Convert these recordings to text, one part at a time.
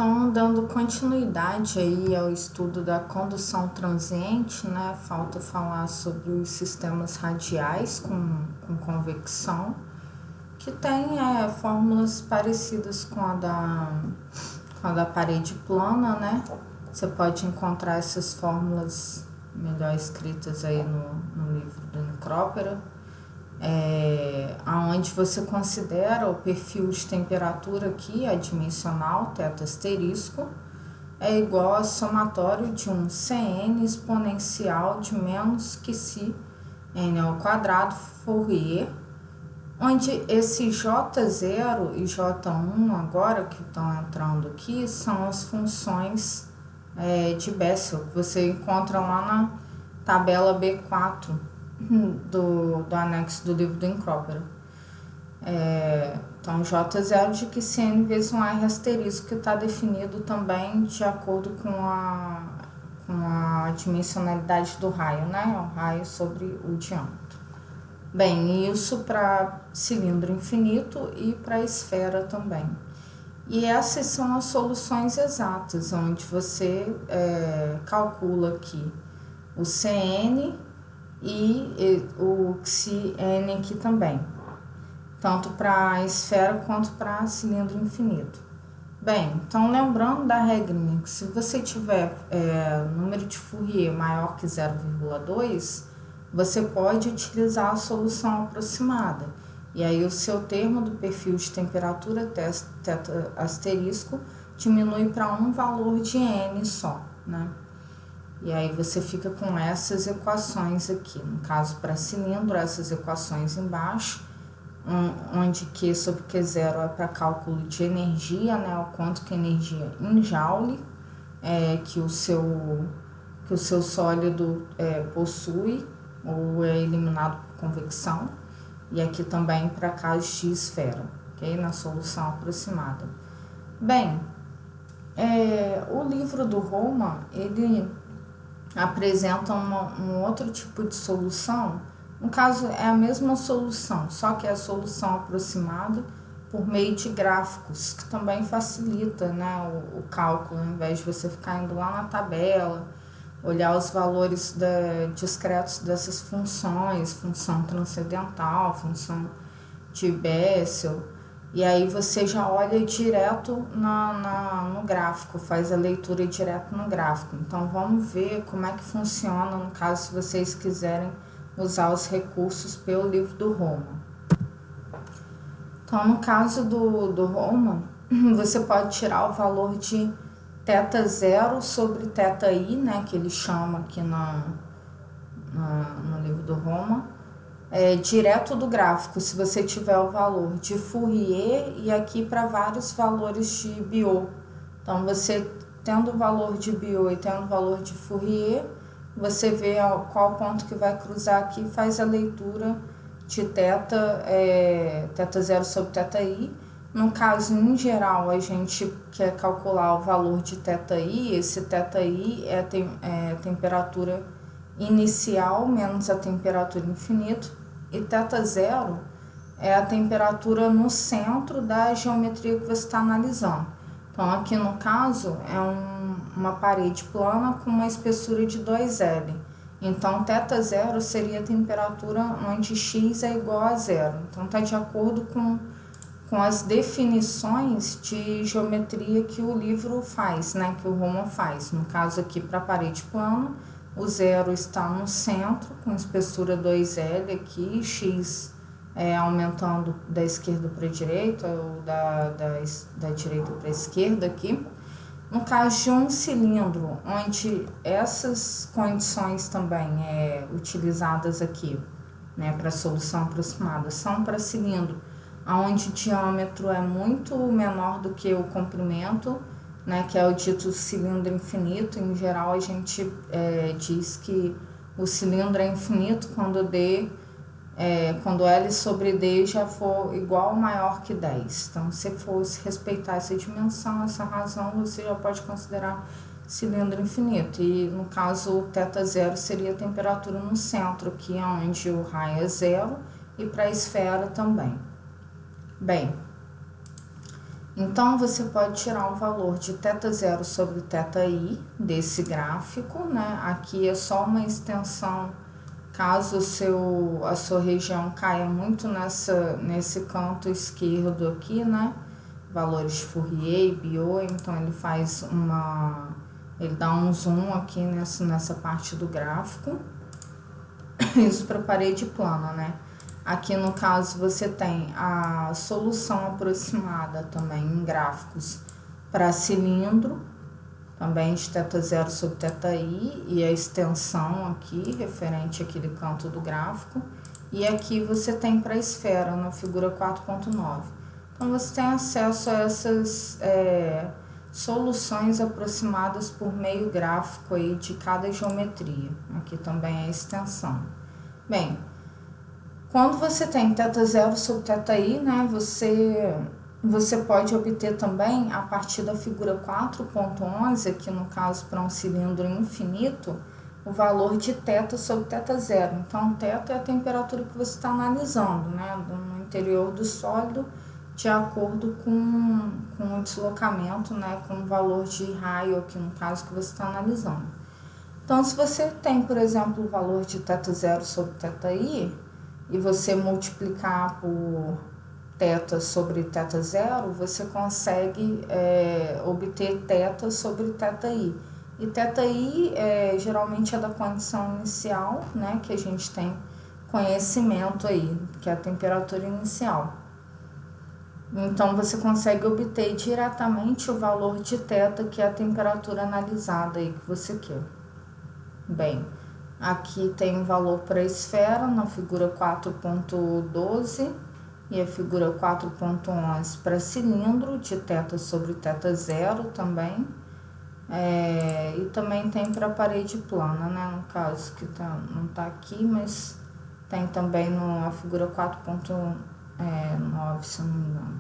Então, dando continuidade aí ao estudo da condução transiente, né, falta falar sobre os sistemas radiais com convecção, que tem fórmulas parecidas com a da parede plana, né? Você pode encontrar essas fórmulas melhor escritas aí no livro do Nicrópera, onde você considera o perfil de temperatura aqui, adimensional, θ asterisco, é igual a somatório de um Cn exponencial de menos que si n ao quadrado Fourier, onde esse J0 e J1 agora que estão entrando aqui são as funções de Bessel, que você encontra lá na tabela B4 do anexo do livro do Nicrópera. Então, J0 de que Cn vezes um R asterisco, que está definido também de acordo com a dimensionalidade do raio, né? O raio sobre o diâmetro. Bem, isso para cilindro infinito e para esfera também. E essas são as soluções exatas, onde você calcula aqui o Cn e o Cn aqui também, tanto para esfera quanto para cilindro infinito. Bem, então lembrando da regrinha, que se você tiver número de Fourier maior que 0,2, você pode utilizar a solução aproximada. E aí o seu termo do perfil de temperatura θ asterisco diminui para um valor de n só, né? E aí você fica com essas equações aqui. No caso, para cilindro, essas equações embaixo, onde Q sobre Q0 é para cálculo de energia, né? O quanto que energia em joule que o seu sólido possui ou é eliminado por convecção. E aqui também para casos de esfera, ok? Na solução aproximada. Bem, o livro do Roman, ele apresenta um outro tipo de solução. No caso, é a mesma solução, só que é a solução aproximada por meio de gráficos, que também facilita, né, o cálculo, ao invés de você ficar indo lá na tabela, olhar os valores discretos dessas funções, função transcendental, função de Bessel, e aí você já olha direto no gráfico, faz a leitura direto no gráfico. Então vamos ver como é que funciona no caso se vocês quiserem usar os recursos pelo livro do Roman. Então no caso do Roman, você pode tirar o valor de θ0 sobre θi, né, que ele chama aqui no livro do Roman, direto do gráfico, se você tiver o valor de Fourier e aqui para vários valores de Biot. Então, você tendo o valor de Biot e tendo o valor de Fourier, você vê qual ponto que vai cruzar aqui e faz a leitura de θ0 sobre θi. No caso, em geral, a gente quer calcular o valor de θi. Esse θi é a temperatura inicial menos a temperatura infinita, e θ0 é a temperatura no centro da geometria que você está analisando. Então, aqui no caso, é uma parede plana com uma espessura de 2L. Então, θ0 seria a temperatura onde x é igual a zero. Então, está de acordo com as definições de geometria que o livro faz, né, que o Roman faz. No caso aqui, para a parede plana, o zero está no centro, com espessura 2L aqui, x aumentando da esquerda para a direita, ou da direita para a esquerda aqui. No caso de um cilindro, onde essas condições também utilizadas aqui, né, para solução aproximada, são para cilindro, onde o diâmetro é muito menor do que o comprimento, né, que é o dito cilindro infinito. Em geral, a gente diz que o cilindro é infinito quando L sobre D já for igual ou maior que 10. Então, se fosse respeitar essa dimensão, essa razão, você já pode considerar cilindro infinito. E, no caso, o θ0 seria a temperatura no centro, que é onde o raio é zero, e para a esfera também. Bem, Então, você pode tirar o valor de θ0 sobre θi desse gráfico, né? Aqui é só uma extensão, caso a sua região caia muito nesse canto esquerdo aqui, né? Valores de Fourier, Biot, então ele dá um zoom aqui nessa parte do gráfico. Isso para parede plana, né? Aqui no caso você tem a solução aproximada também em gráficos para cilindro, também de θ0 sobre θi, e a extensão aqui, referente àquele canto do gráfico. E aqui você tem para a esfera, na figura 4.9. Então, você tem acesso a essas soluções aproximadas por meio gráfico aí de cada geometria. Aqui também é a extensão. Bem, quando você tem θ0 sobre θi, né, você pode obter também, a partir da figura 4.11, aqui no caso para um cilindro infinito, o valor de θ sobre θ0. Então, θ é a temperatura que você está analisando, né, no interior do sólido, de acordo com o deslocamento, né, com o valor de raio, aqui no caso que você está analisando. Então, se você tem, por exemplo, o valor de θ0 sobre θi, e você multiplicar por θ sobre θ0, você consegue obter θ sobre θi. E θi geralmente é da condição inicial, né, que a gente tem conhecimento aí, que é a temperatura inicial. Então, você consegue obter diretamente o valor de θ, que é a temperatura analisada aí que você quer. Bem, aqui tem um valor para a esfera, na figura 4.12, e a figura 4.11 para cilindro, de θ sobre θ0 também. E também tem para parede plana, né, no caso, que não está aqui, mas tem também na figura 4.9, se eu não me engano.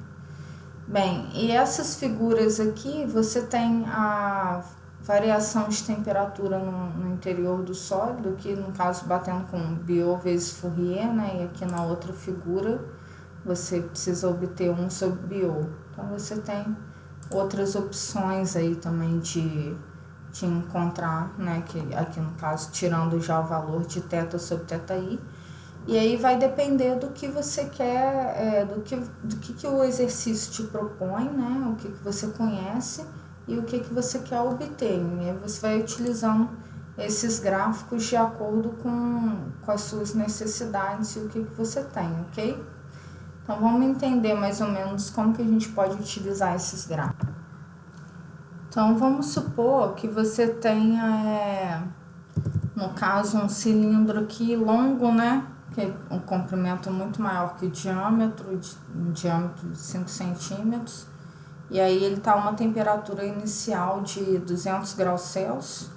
Bem, e essas figuras aqui, você tem a variação de temperatura no interior do sólido, que no caso batendo com Biot vezes Fourier, né? E aqui na outra figura você precisa obter 1 sobre Biot. Então você tem outras opções aí também de encontrar, né? Que aqui no caso tirando já o valor de θ sobre θi. E aí vai depender do que você quer, do que o exercício te propõe, né? O que você conhece e o que você quer obter. E aí você vai utilizando esses gráficos de acordo com as suas necessidades e o que você tem, ok? Então, vamos entender mais ou menos como que a gente pode utilizar esses gráficos. Então, vamos supor que você tenha, no caso, um cilindro aqui longo, né? Que é um comprimento muito maior que o diâmetro, um diâmetro de 5 centímetros. E aí ele está a uma temperatura inicial de 200 graus Celsius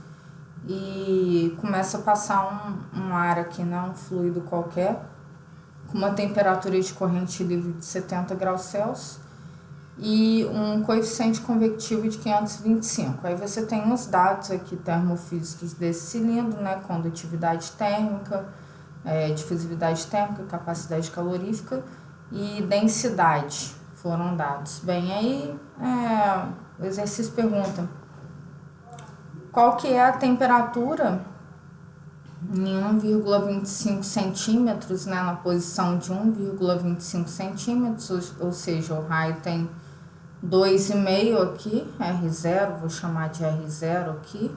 e começa a passar um ar aqui, né, um fluido qualquer, com uma temperatura de corrente livre de 70 graus Celsius e um coeficiente convectivo de 525. Aí você tem os dados aqui termofísicos desse cilindro, né, condutividade térmica, difusividade térmica, capacidade calorífica e densidade foram dados. Bem, aí o exercício pergunta qual que é a temperatura em 1,25 centímetros, né, na posição de 1,25 centímetros, ou seja, o raio tem 2,5 aqui, R0, vou chamar de R0 aqui.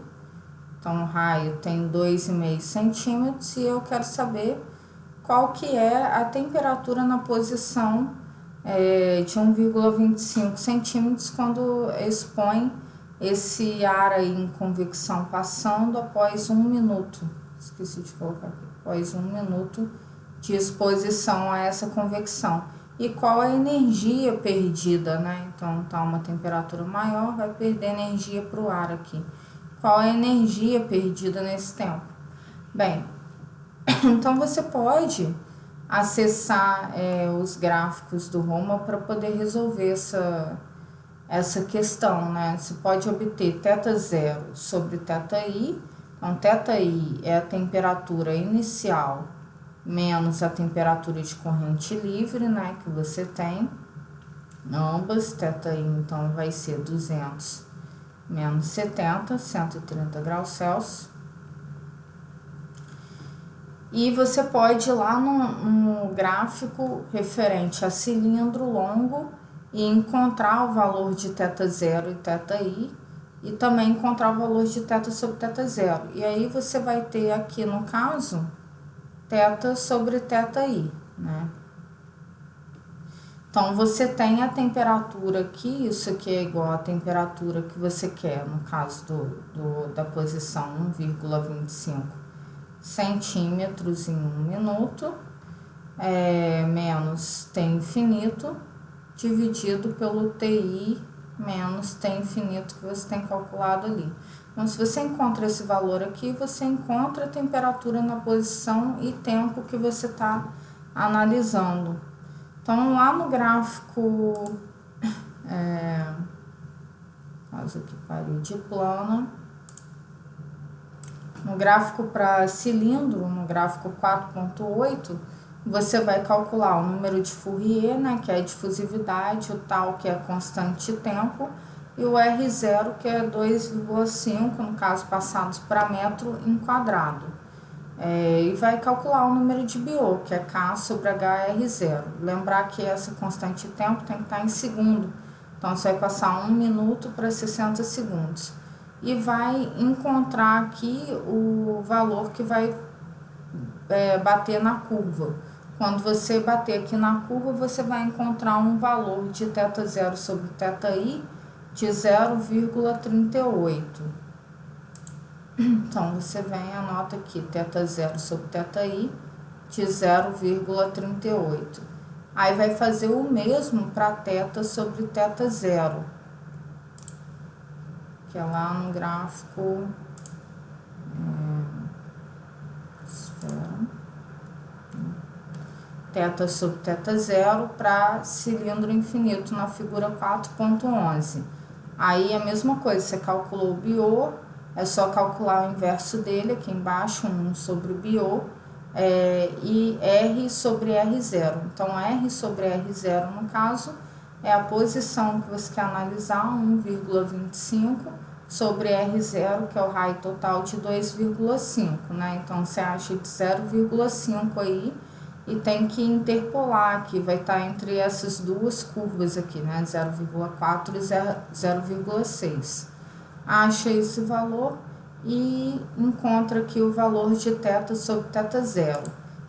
Então, o raio tem 2,5 centímetros e eu quero saber qual que é a temperatura na posição de 1,25 centímetros quando expõe esse ar aí em convecção passando após 1 minuto. Esqueci de colocar aqui. Após 1 minuto de exposição a essa convecção. E qual a energia perdida, né? Então, tá uma temperatura maior, vai perder energia para o ar aqui. Qual a energia perdida nesse tempo? Bem, então você pode acessar os gráficos do Roma para poder resolver essa questão, né? Você pode obter θ0 sobre θi. Então, θi é a temperatura inicial menos a temperatura de corrente livre, né, que você tem. ambas, θi então vai ser 200 menos 70, 130 graus Celsius. E você pode ir lá no gráfico referente a cilindro longo e encontrar o valor de θ0 e θi, e também encontrar o valor de θ sobre θ0. E aí você vai ter aqui, no caso, θ sobre θi, né? Então, você tem a temperatura aqui, isso aqui é igual à temperatura que você quer, no caso da posição 1,25 centímetros em 1 minuto, menos T infinito, dividido pelo TI menos T infinito que você tem calculado ali. Então, se você encontra esse valor aqui, você encontra a temperatura na posição e tempo que você está analisando. Então, lá no gráfico, caso aqui parede plana, no gráfico para cilindro, no gráfico 4.8, você vai calcular o número de Fourier, né, que é a difusividade, o tal, que é a constante de tempo, e o R0, que é 2,5, no caso passados para metro em quadrado. E vai calcular o número de Biot, que é K sobre HR0. Lembrar que essa constante de tempo tem que estar em segundo. Então, você vai passar 1 minuto para 60 segundos. E vai encontrar aqui o valor que vai bater na curva. Quando você bater aqui na curva, você vai encontrar um valor de θ0 sobre θi de 0,38. Então, você vem e anota aqui, θ0 sobre θi de 0,38. Aí, vai fazer o mesmo para θ sobre θ0, que é lá no gráfico θ sobre θ0 para cilindro infinito na figura 4.11. Aí, a mesma coisa, você calculou o Biot, é só calcular o inverso dele aqui embaixo, 1 sobre o Biot, e R sobre R0. Então, R sobre R0, no caso, é a posição que você quer analisar, 1,25, sobre R0, que é o raio total de 2,5, né? Então, você acha de 0,5 aí, e tem que interpolar aqui, vai estar entre essas duas curvas aqui, né? 0,4 e 0,6. Acha esse valor e encontra aqui o valor de θ sobre θ0.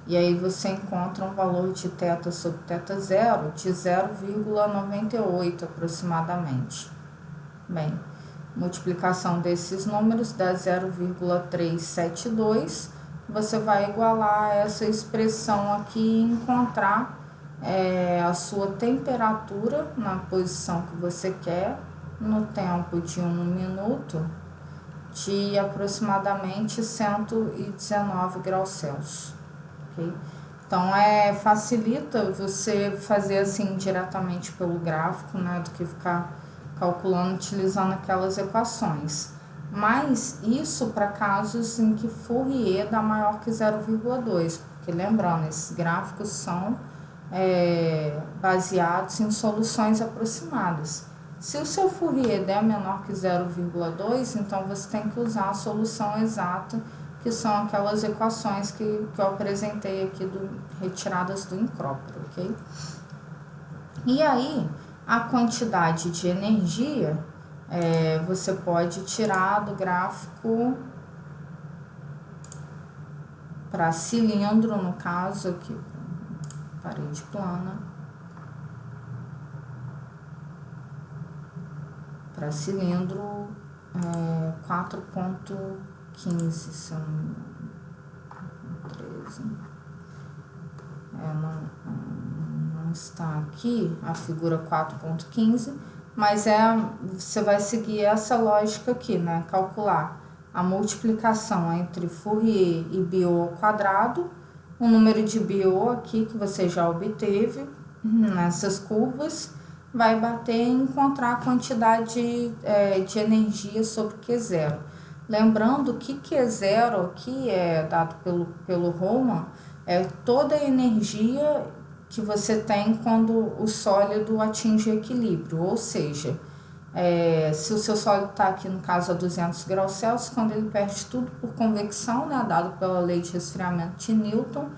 E aí você encontra um valor de θ sobre θ0 de 0,98 aproximadamente. Bem, multiplicação desses números dá 0,372. Você vai igualar essa expressão aqui e encontrar a sua temperatura na posição que você quer, no tempo de 1 minuto, de aproximadamente 119 graus Celsius. Okay? Então, facilita você fazer assim diretamente pelo gráfico, né, do que ficar calculando utilizando aquelas equações. Mas isso para casos em que Fourier dá maior que 0,2, porque lembrando, esses gráficos são baseados em soluções aproximadas. Se o seu Fourier der menor que 0,2, então você tem que usar a solução exata, que são aquelas equações que eu apresentei aqui, retiradas do Incrópero, ok? E aí, a quantidade de energia, você pode tirar do gráfico para cilindro, no caso aqui, parede plana, para cilindro 4.15, se eu não me engano, 13. Não está aqui a figura 4.15, mas você vai seguir essa lógica aqui, né? Calcular a multiplicação entre Fourier e Biot ao quadrado, o número de Biot aqui que você já obteve nessas curvas, vai bater e encontrar a quantidade de energia sobre Q0. Lembrando que Q0 aqui é dado pelo Roman, é toda a energia que você tem quando o sólido atinge o equilíbrio, ou seja, se o seu sólido está aqui no caso a 200 graus Celsius, quando ele perde tudo por convecção, né, dado pela lei de resfriamento de Newton,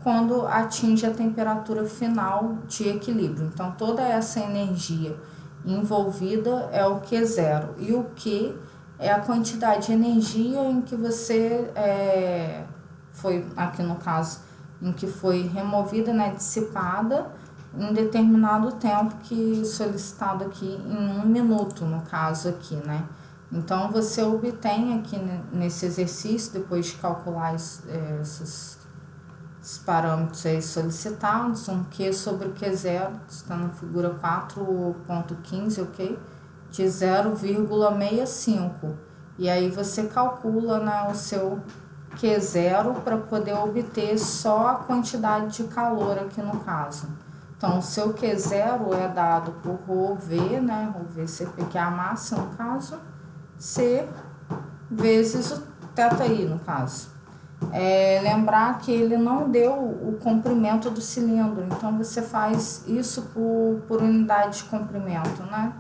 quando atinge a temperatura final de equilíbrio. Então, toda essa energia envolvida é o Q0. E o Q é a quantidade de energia em que você foi, aqui no caso, em que foi removida, né, dissipada em determinado tempo que solicitado aqui em 1 minuto, no caso aqui, né? Então, você obtém aqui nesse exercício, depois de calcular esses parâmetros aí solicitados, um Q sobre o Q0, está na figura 4.15, ok? De 0,65. E aí você calcula, né, o seu Q0 para poder obter só a quantidade de calor aqui no caso. Então, o seu Q0 é dado por ρV, né, ρVCP, que é a massa no caso, C vezes o θi no caso. Lembrar que ele não deu o comprimento do cilindro, então você faz isso por unidade de comprimento, né?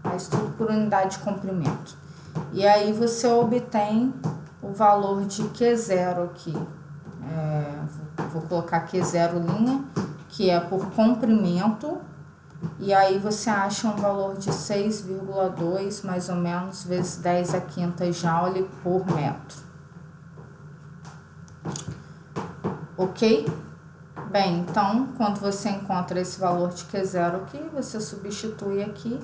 Faz tudo por unidade de comprimento. E aí você obtém o valor de Q0 aqui. Vou colocar Q0', que é por comprimento, e aí você acha um valor de 6,2 mais ou menos vezes 10 a quinta joule por metro. Ok? Bem, então, quando você encontra esse valor de Q0 aqui, você substitui aqui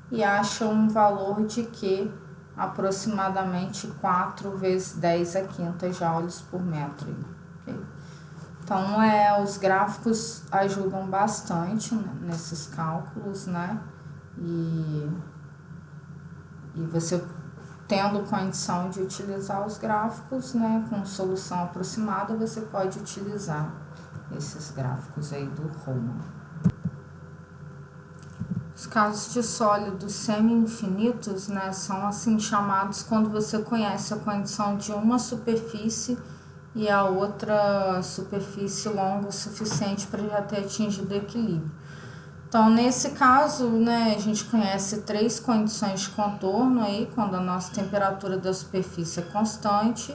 e acha um valor de Q aproximadamente 4 vezes 10 a quinta joules por metro. Okay? Então, os gráficos ajudam bastante nesses cálculos, né? E você tendo condição de utilizar os gráficos, né, com solução aproximada, você pode utilizar esses gráficos aí do Roman. Os casos de sólidos semi-infinitos, né, são assim chamados quando você conhece a condição de uma superfície e a outra superfície longa o suficiente para já ter atingido o equilíbrio. Então, nesse caso, né, a gente conhece 3 condições de contorno aí, quando a nossa temperatura da superfície é constante,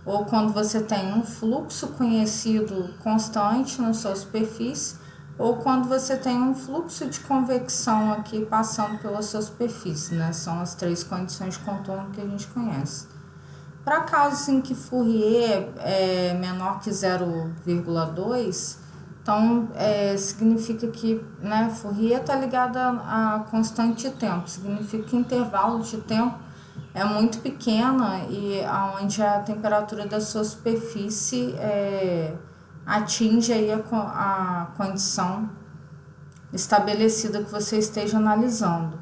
ou quando você tem um fluxo conhecido constante na sua superfície, ou quando você tem um fluxo de convecção aqui passando pela sua superfície, né? São as 3 condições de contorno que a gente conhece. Para casos em que Fourier é menor que 0,2, então, significa que, né, Fourier está ligado a constante de tempo, significa que o intervalo de tempo é muito pequena e onde a temperatura da sua superfície atinge aí a condição estabelecida que você esteja analisando.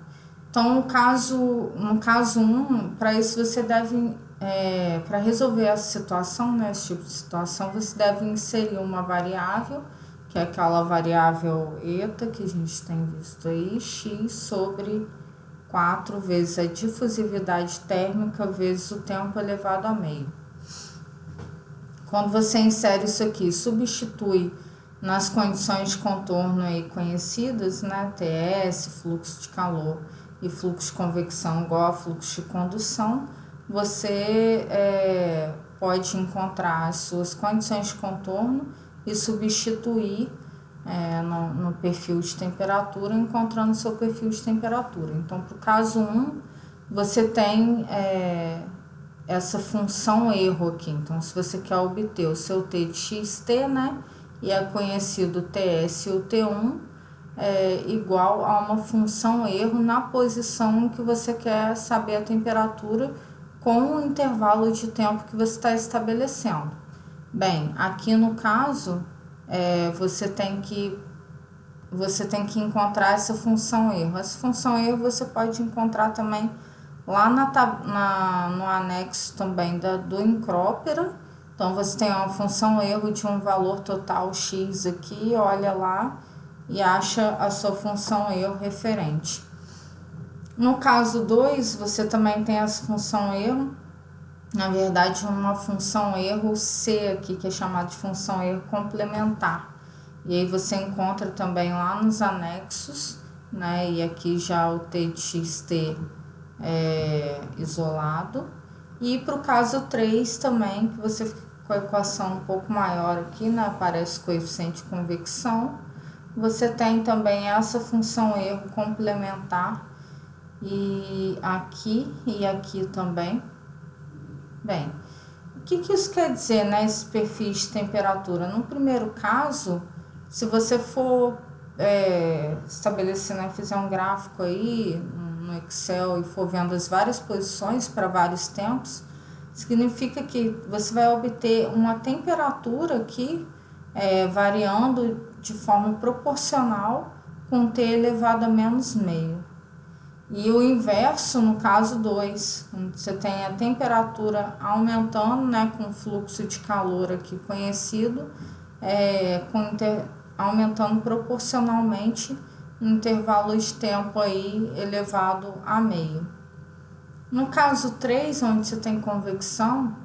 Então, no caso 1, para isso você deve, para resolver essa situação, né, esse tipo de situação, você deve inserir uma variável, que é aquela variável eta que a gente tem visto aí, x sobre 4 vezes a difusividade térmica vezes o tempo elevado a meio. Quando você insere isso aqui, substitui nas condições de contorno aí conhecidas, né, TS, fluxo de calor e fluxo de convecção igual a fluxo de condução, você pode encontrar as suas condições de contorno e substituir no perfil de temperatura, encontrando seu perfil de temperatura. Então, para o caso 1, você tem essa função erro aqui. Então, se você quer obter o seu T de xt, né, e é conhecido TS ou T1, igual a uma função erro na posição em que você quer saber a temperatura com o intervalo de tempo que você está estabelecendo. Bem, aqui no caso, você tem que encontrar essa função erro. Essa função erro você pode encontrar também lá no anexo também do Encrópera. Então, você tem uma função erro de um valor total x aqui, olha lá e acha a sua função erro referente. No caso 2, você também tem essa função erro, na verdade uma função erro C aqui, que é chamada de função erro complementar. E aí você encontra também lá nos anexos, né? E aqui já o TXT isolado. E para o caso 3 também, que você fica com a equação um pouco maior aqui, né? Aparece o coeficiente de convecção. Você tem também essa função erro complementar e aqui também. Bem, o que isso quer dizer, né, esse perfil de temperatura? No primeiro caso, se você for estabelecer, né, fizer um gráfico aí no Excel e for vendo as várias posições para vários tempos, significa que você vai obter uma temperatura aqui variando de forma proporcional com T elevado a menos meio. E o inverso no caso 2, você tem a temperatura aumentando, né, com o fluxo de calor aqui conhecido, aumentando proporcionalmente um intervalo de tempo aí elevado a meio. No caso 3, onde você tem convecção,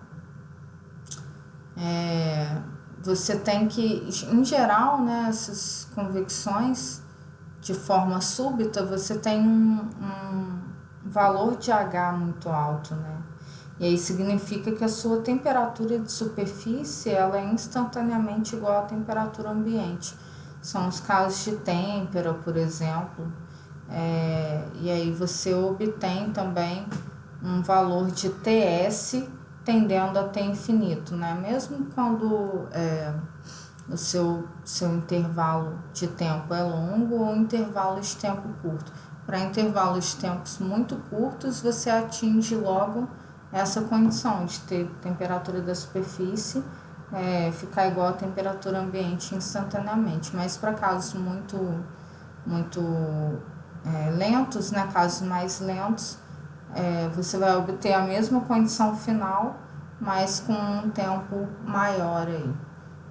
você tem que, em geral, né, essas convecções, de forma súbita, você tem um valor de H muito alto, né? E aí significa que a sua temperatura de superfície ela é instantaneamente igual à temperatura ambiente. São os casos de têmpera, por exemplo. E aí você obtém também um valor de TS tendendo a T infinito, né? Mesmo quando o seu intervalo de tempo é longo ou intervalo de tempo curto. Para intervalos de tempos muito curtos, você atinge logo essa condição de ter temperatura da superfície ficar igual à temperatura ambiente instantaneamente. Mas para casos muito lentos, né, casos mais lentos, você vai obter a mesma condição final, mas com um tempo maior aí.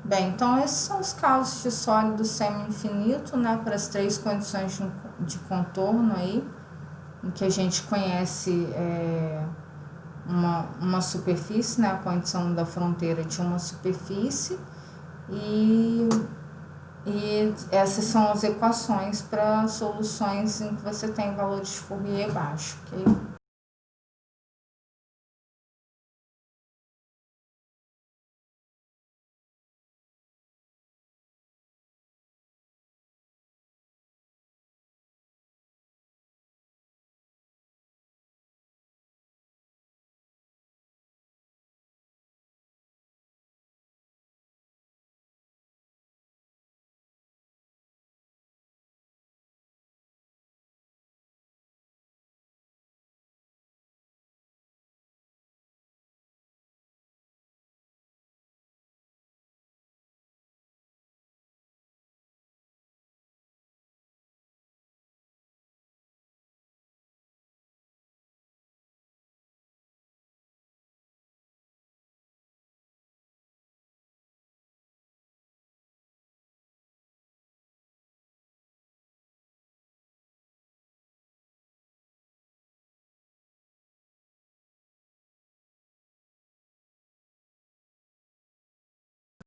Bem, então esses são os casos de sólido semi-infinito, né, para as 3 condições de contorno aí, em que a gente conhece uma superfície, né, a condição da fronteira de uma superfície, e essas são as equações para soluções em que você tem valores de Fourier baixo, ok?